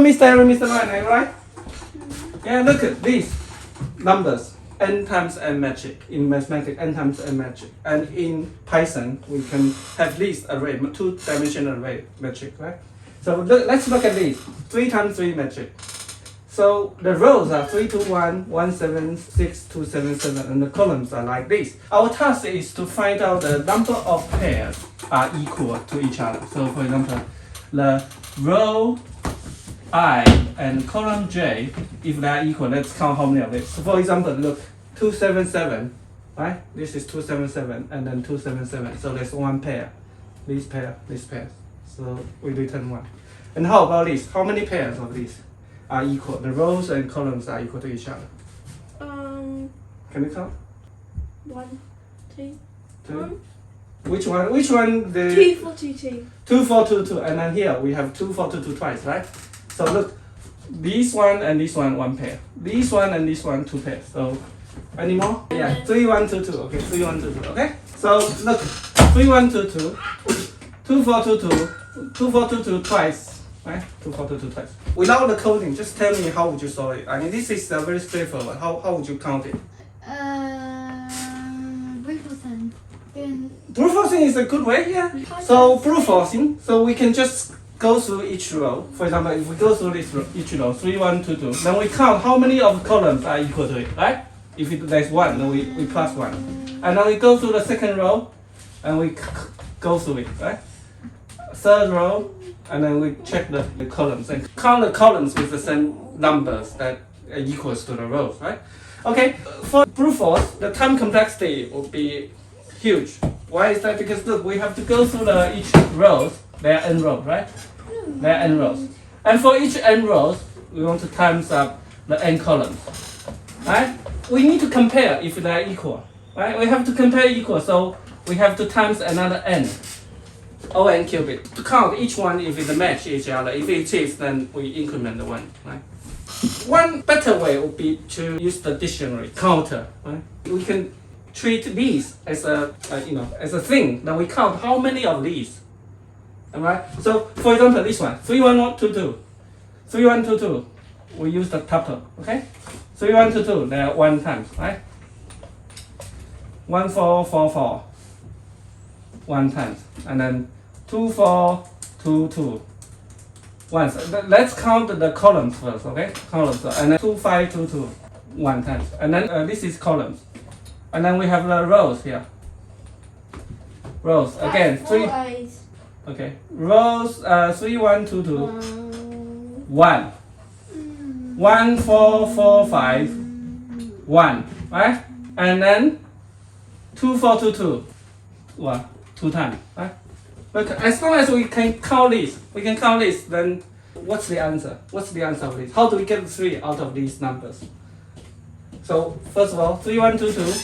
Mr. Ryan, right? Yeah, look at these numbers. N times n metric. In mathematics, n times n metric. And in Python, we can have this array, two-dimensional array metric, right? So let's look at this. 3 times 3 metric. So the rows are 3, 2, 1, 1, 7, 6, 2, 7, 7, and the columns are like this. Our task is to find out the number of pairs are equal to each other. So for example, the row I and column J, if they are equal, let's count how many of it. So for example, look, 277, right? This is 277 and then 277. So there's one pair, this pair, this pair. So we return 1. And how about this? How many pairs of these are equal? The rows and columns are equal to each other. Can you count? 1, 2, 2. Which one? Which one? The 2, 4, 2, 2. 2, 4, 2, 2. And then here we have 2, 4, 2, 2 twice, right? So look, this one and this one pair. This one and this one 2 pairs. So any more? Yeah, 3, 1, 2, 2. Okay, 3, 1, 2, 2. Okay. So look, 3, 1, 2, 2. 2, 4, 2, 2. 2, 4, 2, 2 twice. Right? 2, 4, 2, 2 twice. Without the coding, just tell me how would you solve it. I mean, this is very straightforward. How would you count it? Brute forcing. Brute forcing is a good way, yeah. So brute forcing, so we can just go through each row. For example, if we go through this row, each row, 3, 1, 2, 2, then we count how many of columns are equal to it, right? If there's 1, then we plus 1. And then we go through the second row, and we go through it, right? Third row, and then we check the columns and count the columns with the same numbers that equals to the rows, right? Okay, for brute force, the time complexity will be huge. Why is that? Because look, we have to go through each rows. There are n rows, right? There are n rows. And for each n rows, we want to times up the n columns, right? We need to compare if they are equal, right? We have to compare equal, so we have to times another n. O(n) cubic. To count each one if it match each other. If it is, then we increment the 1, right? One better way would be to use the dictionary counter, right? We can treat these as as a thing that we count how many of these. Alright? So for example, this one, 3, 1, 1, 2, 2. 3, 1, 2, 2. We use the tuple, okay? 3, 1, 2, 2, they are 1 times, right? 1, 4, 4, 4. 1 times. And then 2, 4, 2, 2. Once. Let's count the columns first, okay? Columns. And then 2, 5, 2, 2. 1 times. And then this is columns. And then we have the rows here. Rows. Again, 3. Okay. Rows 3, 1, 2, 2. 1. 1, 4, 4, 5. 1. Right? And then 2, 4, 2, 2. 1. 2 times, right? But as long as we can count this, then what's the answer? What's the answer of this? How do we get 3 out of these numbers? So first of all, 3, 1, 2, 2.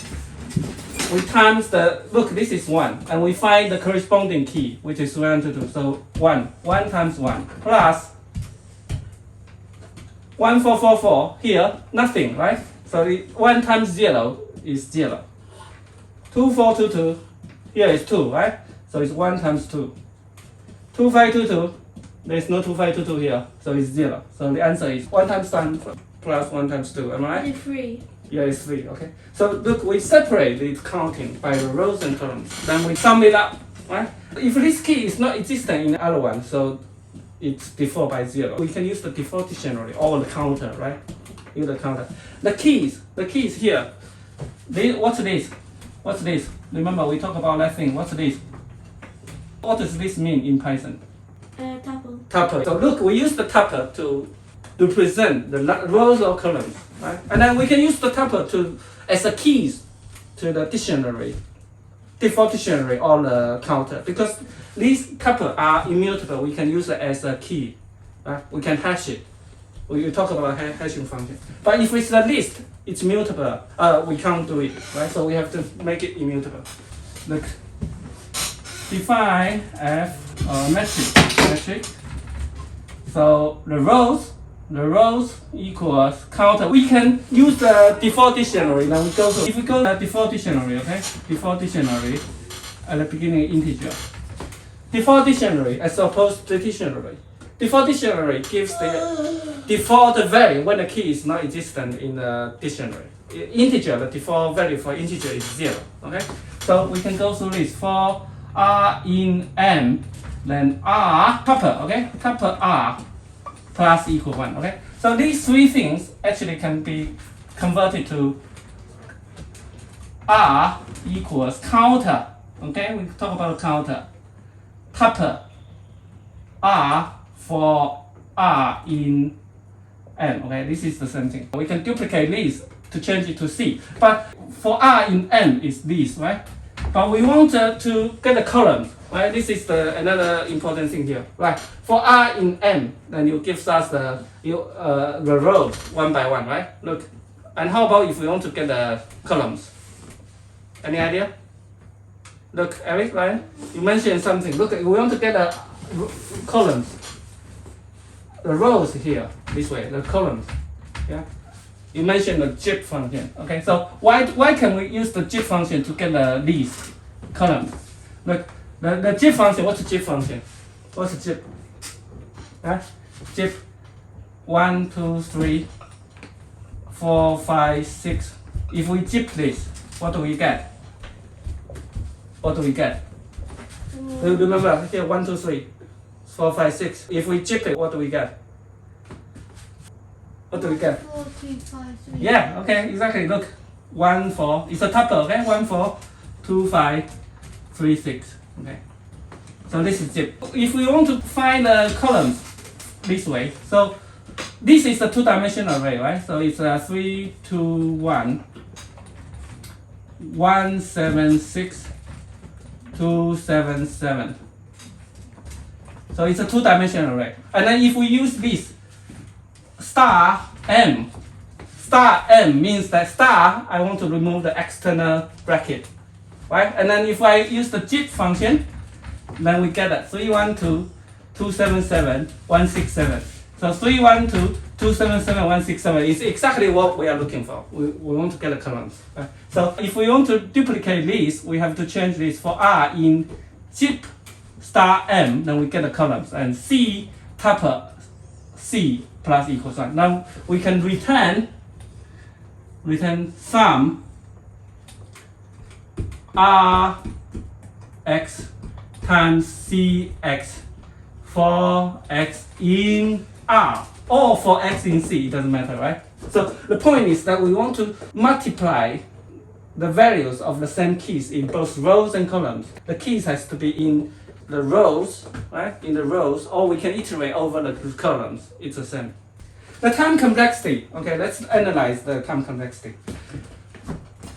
We times look, this is 1, and we find the corresponding key, which is 3, 1, 2, 2. So 1 times 1 plus 1, 4, 4, 4. Here, nothing, right? So 1 times 0 is 0. 2, 4, 2, 2. Here is 2, right? So it's 1 times 2. 2, 5, 2, 2. There's no 2, 5, 2, 2 here. So it's 0. So the answer is 1 times 1 plus 1 times 2. Am I right? 3. Yeah, it's 3. Okay. So look, we separate the counting by the rows and columns. Then we sum it up, right? If this key is not existent in the other one, so it's default by 0. We can use the default dictionary or the counter, right? Use the counter. The keys here. What's this? What's this? Remember, we talked about that thing. What's this? What does this mean in Python? Tuple. Tuple. So look, we use the tuple to represent the rows or columns, right? And then we can use the tuple as a keys to the dictionary, default dictionary or the counter. Because these tuple are immutable, we can use it as a key, right? We can hash it. We talk about hashing function. But if it's a list, it's mutable. We can't do it, right? So we have to make it immutable. Look, define f metric. So the rows equals counter. We can use the default dictionary. Now we go to, if we go to the default dictionary, okay? Default dictionary at the beginning integer. Default dictionary as opposed to dictionary. Default dictionary gives the default value when the key is not existent in the dictionary. Integer, the default value for integer is 0. Okay, so we can go through this. For R in M, then R tuple, okay, tuple R plus equal 1. Okay, so these three things actually can be converted to R equals counter. Okay, we talk about counter. Tuple R for R in M. Okay, this is the same thing. We can duplicate this to change it to C. But for R in M is this, right? But we want to get the columns, right? This is another important thing here, right? For R in M, then you give us the rows one by one, right? Look, and how about if we want to get the columns? Any idea? Look, Eric, Ryan, you mentioned something. Look, we want to get the columns, the rows here, this way, the columns, yeah? You mentioned the zip function. Okay, so why can we use the zip function to get these columns? Look, the zip function. What's the zip function? What's the zip? Zip 1, 2, 3, 4, 5, 6. If we zip this, what do we get? What do we get? Remember here 1, 2, 3, 4, 5, 6. If we zip it, what do we get? What do we get? 4, 3, 5, 3. Yeah, okay, exactly. Look, 1, 4. It's a tuple, okay? 1, 4, 2, 5, 3, 6. Okay. So this is zip. If we want to find the columns this way, so this is a two-dimensional array, right? So it's a 3, 2, 1, 1, 7, 6, 2, 7, 7. So it's a two-dimensional array. And then if we use this star M means that star, I want to remove the external bracket, right? And then if I use the zip function, then we get that 312, 277, 167. So 312, 277, 167 is exactly what we are looking for. We want to get the columns. Right? So if we want to duplicate this, we have to change this for R in zip star M, then we get the columns, and C tuple C plus equals 1. Now we can return sum R x times Cx for x in R or for x in C, it doesn't matter, right? So the point is that we want to multiply the values of the same keys in both rows and columns. The keys has to be in the rows, right? In the rows, or we can iterate over the columns. It's the same. The time complexity. Okay, let's analyze the time complexity.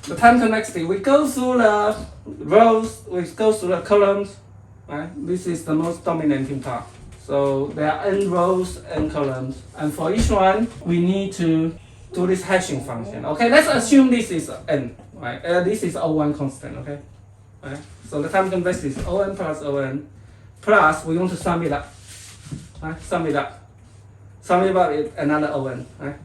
The time complexity, we go through the rows, we go through the columns, right? This is the most dominating part. So there are n rows and columns, and for each one, we need to do this hashing function. Okay, let's assume this is n, right? This is O1 constant, okay? Right? So the time complexity is On plus On, plus we want to sum it up, right? Sum it up with another On, right?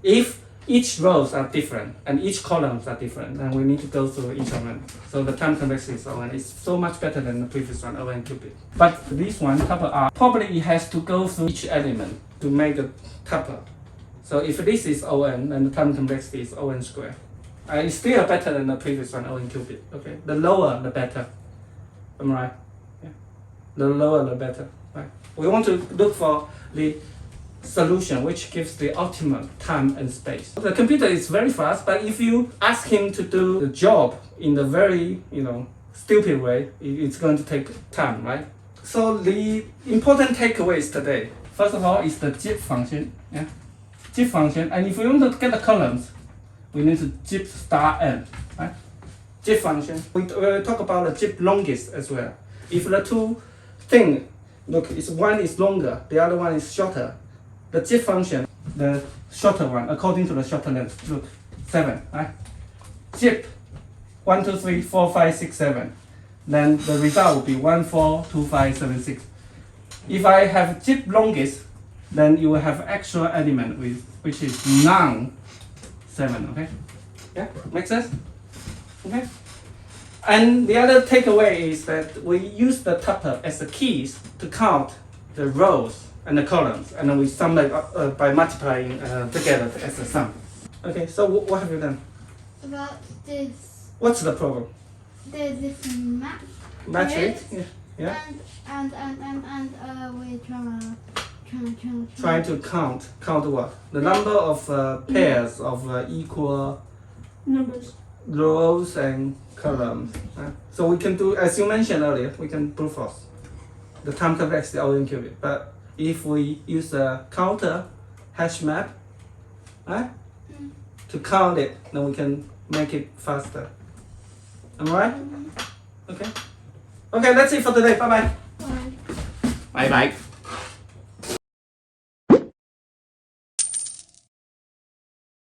If each rows are different and each columns are different, then we need to go through each of them. So the time complexity is On. It's so much better than the previous one, On cubed. But this one, tuple R, probably it has to go through each element to make a tuple. So if this is On, then the time complexity is On squared. It's still better than the previous one, On cubed. Okay, the lower the better. Am I right? Yeah. The lower the better. Right. We want to look for the solution which gives the optimum time and space. The computer is very fast, but if you ask him to do the job in a very, stupid way, it's going to take time, right? So the important takeaways today, first of all, is the zip function. Yeah, zip function, and if we want to get the columns, we need to zip star n, right? Zip function. We talk about the zip longest as well. If the two things, look, one is longer, the other one is shorter. The zip function, the shorter one, according to the shorter length, look, 7, right? Zip 1, 2, 3, 4, 5, 6, 7. Then the result will be 1, 4, 2, 5, 7, 6. If I have zip longest, then you will have actual element which is non 7, okay? Yeah, make sense? Okay? And the other takeaway is that we use the tuple as the keys to count the rows and the columns, and then we sum it up, by multiplying together as a sum. Okay, so what have you done? About this, What's the problem? there's this map. Matrix? Right? Yeah. And we're Trying to count what? The number of pairs of equal Numbers. rows and columns. So we can do, as you mentioned earlier, we can brute force the time complexity of n qubit. But if we use a counter hash map, right, to count it, then we can make it faster. Am I right? Okay. Okay, that's it for today. Bye bye. Bye. Bye bye.